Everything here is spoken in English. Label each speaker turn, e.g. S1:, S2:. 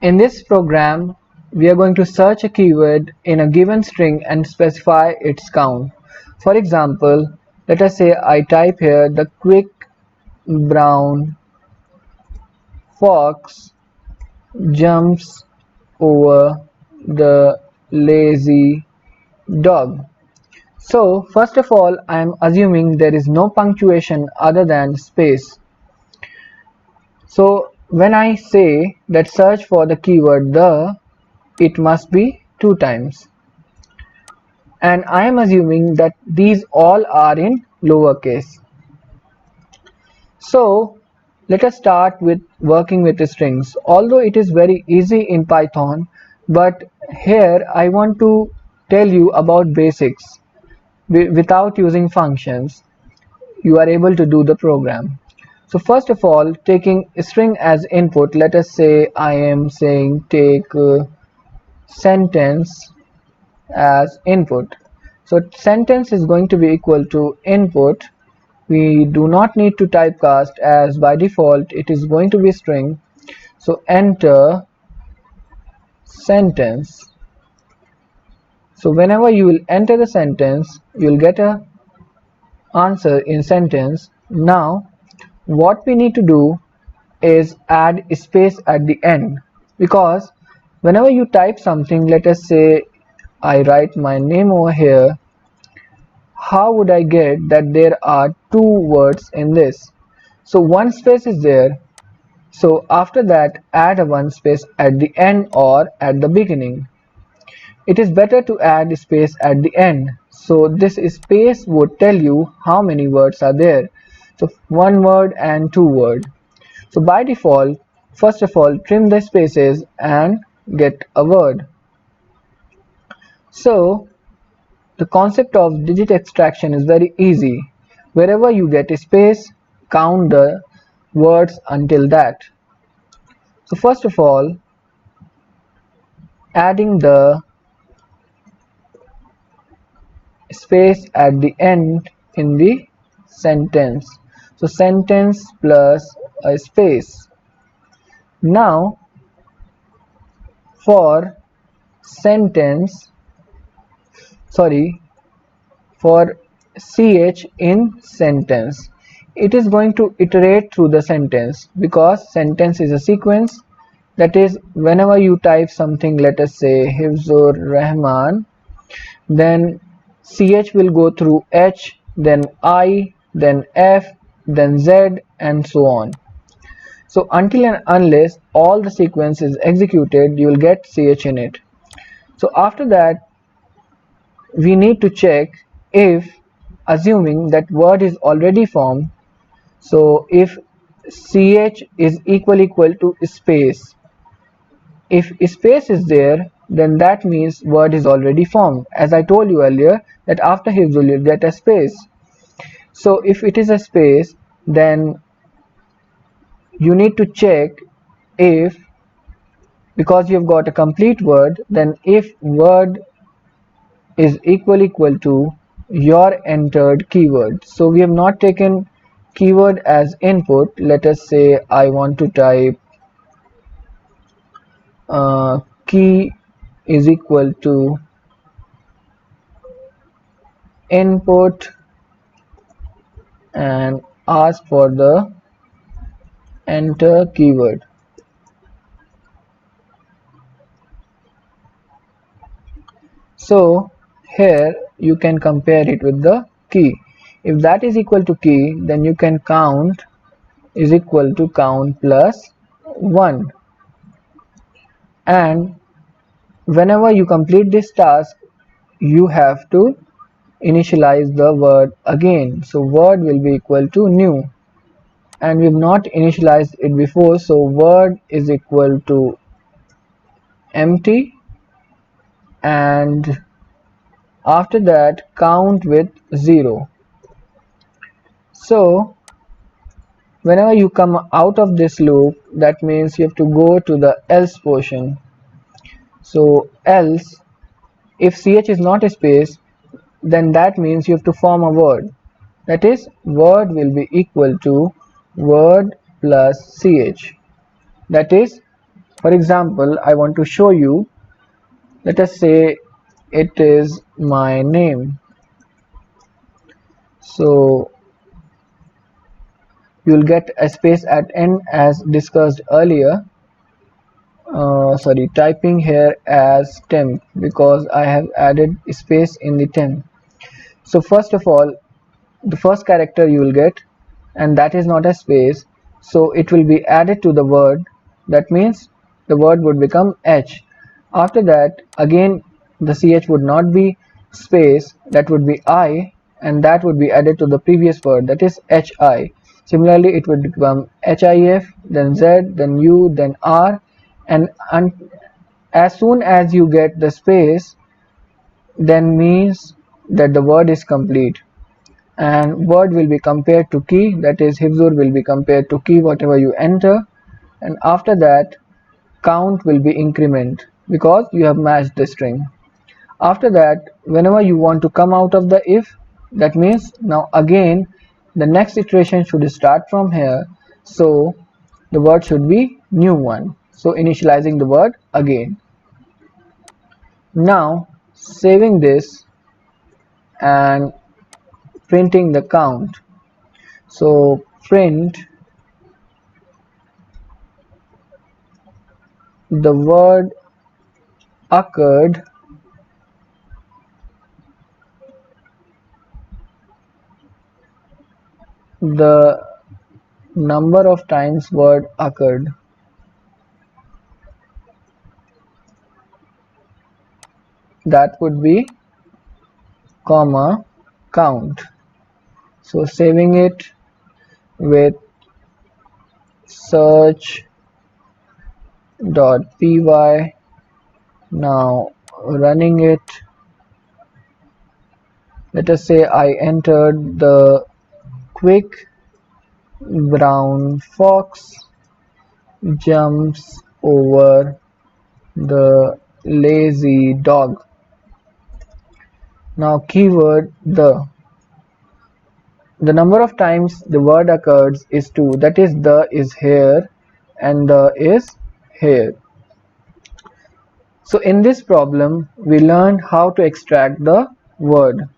S1: In this program, we are going to search a keyword in a given string and specify its count. For example, let us say I type here the quick brown fox jumps over the lazy dog. So first of all, I am assuming there is no punctuation other than space. So when I say that search for the keyword the, it must be 2 times. And I am assuming that these all are in lowercase. So let us start with working with the strings. Although it is very easy in Python, but here I want to tell you about basics. Without using functions, you are able to do the program. So first of all, taking a string as input, let us say I am saying take sentence as input. So sentence is going to be equal to input. We do not need to typecast, as by default it is going to be string. So enter sentence. So whenever you will enter the sentence, you will get a answer in sentence. Now what we need to do is add space at the end, because whenever you type something, let us say I write my name over here, how would I get that there are two words in this? So one space is there, so after that add a one space at the end or at the beginning. It is better to add space at the end, so this space would tell you how many words are there. So one word and two word. So by default, first of all, trim the spaces and get a word. So the concept of digit extraction is very easy. Wherever you get a space, count the words until that. So first of all, adding the space at the end in the sentence. So sentence plus a space. Now for sentence, sorry, for ch in sentence, it is going to iterate through the sentence, because sentence is a sequence. That is, whenever you type something, let us say Hifzur Rahman, then ch will go through h, then I, then f, then z, and so on. So until and unless all the sequence is executed, you will get ch in it. So after that, we need to check if, assuming that word is already formed, so if ch is equal to space, if space is there, then that means word is already formed, as I told you earlier that after Hifzul you get a space. So if it is a space, then you need to check if, because you've got a complete word, then if word is equal to your entered keyword. So we have not taken keyword as input. Let us say I want to type key is equal to input and ask for the enter keyword. So here you can compare it with the key. If that is equal to key, then you can count is equal to count plus 1, and whenever you complete this task, you have to initialize the word again. So word will be equal to new, and we have not initialized it before, so word is equal to empty, and after that count with 0. So whenever you come out of this loop, that means you have to go to the else portion. So else, if ch is not a space, then that means you have to form a word. That is, word will be equal to word plus ch. That is, For example, I want to show you, let us say it is my name. So you'll get a space at end as discussed earlier. Typing here as temp because I have added space in the temp. So first of all, the first character you will get, and that is not a space, so it will be added to the word. That means the word would become H. After that, again the CH would not be space, that would be I, and that would be added to the previous word, that is HI. Similarly, it would become HIF, then Z, then U, then R, and as soon as you get the space, then means that the word is complete, and word will be compared to key, that is Hifzur will be compared to key whatever you enter, and after that count will be increment because you have matched the string. After that, whenever you want to come out of the if, that means now again the next iteration should start from here, so the word should be new one, so initializing the word again. Now saving this and printing the count. So print the word occurred, the number of times word occurred, that would be comma count. So saving it with search.py, now running it. Let us say I entered the quick brown fox jumps over the lazy dog. Now keyword the number of times the word occurs is 2, that is the is here and the is here. So in this problem we learned how to extract the word.